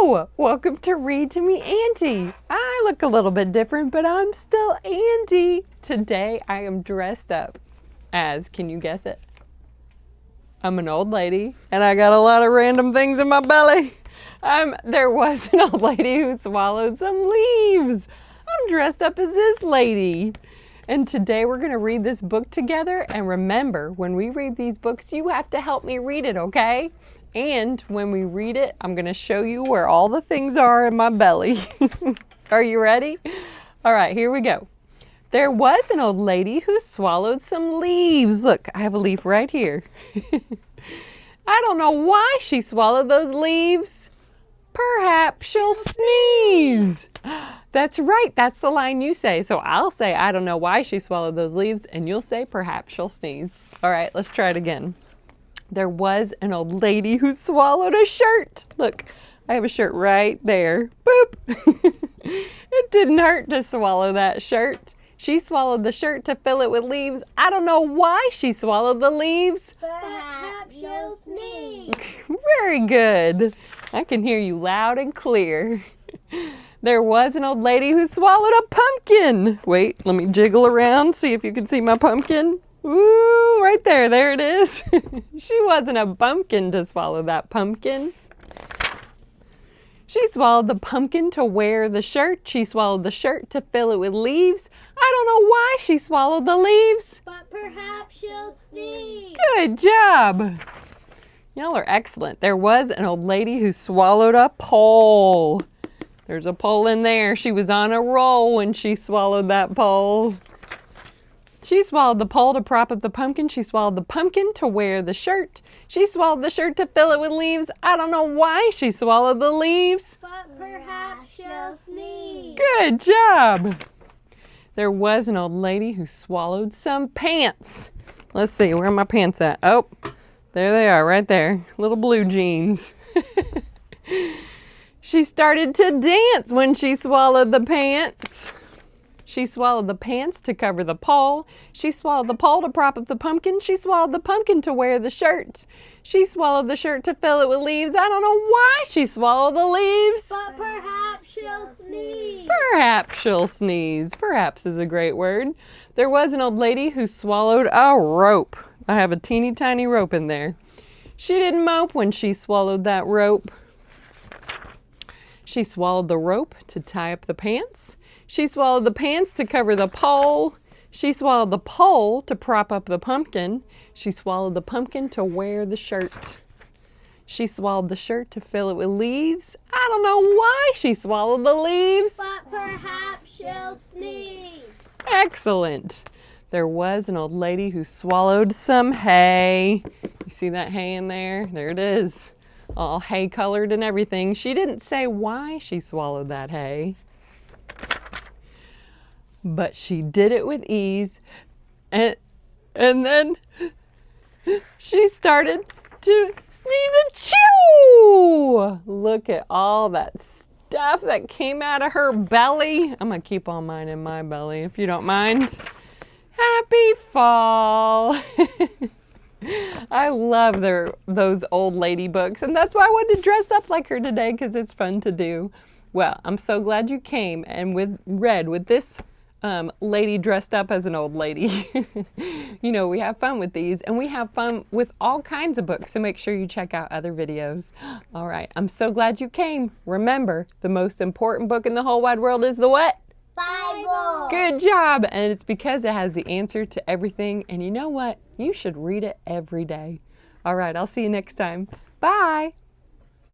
Hello! Welcome to Read to Me, Auntie. I look a little bit different, but I'm still Auntie. Today I am dressed up as, can you guess it? I'm an old lady, and I got a lot of random things in my belly. There was an old lady who swallowed some leaves. I'm dressed up as this lady. And today we're going to read this book together. And remember, when we read these books, you have to help me read it, okay? And when we read it, I'm going to show you where all the things are in my belly. Are you ready? All right, here we go. There was an old lady who swallowed some leaves. Look, I have a leaf right here. I don't know why she swallowed those leaves. Perhaps she'll sneeze. That's right. That's the line you say. So I'll say, I don't know why she swallowed those leaves, and you'll say, perhaps she'll sneeze. All right, let's try it again. There was an old lady who swallowed a shirt. Look, I have a shirt right there. Boop. It didn't hurt to swallow that shirt. She swallowed the shirt to fill it with leaves. I don't know why she swallowed the leaves. Perhaps she'll sneeze. Very good. I can hear you loud and clear. There was an old lady who swallowed a pumpkin. Wait, let me jiggle around, see if you can see my pumpkin. Ooh, right there. There it is. She wasn't a bumpkin to swallow that pumpkin. She swallowed the pumpkin to wear the shirt. She swallowed the shirt to fill it with leaves. I don't know why she swallowed the leaves. But perhaps she'll sneeze. Good job. Y'all are excellent. There was an old lady who swallowed a pole. There's a pole in there. She was on a roll when she swallowed that pole. She swallowed the pole to prop up the pumpkin. She swallowed the pumpkin to wear the shirt. She swallowed the shirt to fill it with leaves. I don't know why she swallowed the leaves. But perhaps she'll sneeze. Good job. There was an old lady who swallowed some pants. Let's see, where are my pants at? Oh, there they are, right there. Little blue jeans. She started to dance when she swallowed the pants. She swallowed the pants to cover the pole. She swallowed the pole to prop up the pumpkin. She swallowed the pumpkin to wear the shirt. She swallowed the shirt to fill it with leaves. I don't know why she swallowed the leaves. But perhaps she'll sneeze. Perhaps she'll sneeze. Perhaps is a great word. There was an old lady who swallowed a rope. I have a teeny tiny rope in there. She didn't mope when she swallowed that rope. She swallowed the rope to tie up the pants. She swallowed the pants to cover the pole. She swallowed the pole to prop up the pumpkin. She swallowed the pumpkin to wear the shirt. She swallowed the shirt to fill it with leaves. I don't know why she swallowed the leaves. But perhaps she'll sneeze. Excellent. There was an old lady who swallowed some hay. You see that hay in there? There it is. All hay colored and everything. She didn't say why she swallowed that hay. But she did it with ease, and then she started to sneeze and chew. Look at all that stuff that came out of her belly. I'm going to keep all mine in my belly if you don't mind. Happy fall. I love those old lady books, and that's why I wanted to dress up like her today, because it's fun to do. Well, I'm so glad you came and read with this lady dressed up as an old lady. You know, we have fun with these, and we have fun with all kinds of books, so make sure you check out other videos. All right, I'm so glad you came. Remember, the most important book in the whole wide world is the what? Bible. Good job, and it's because it has the answer to everything, and you know what? You should read it every day. All right, I'll see you next time. Bye.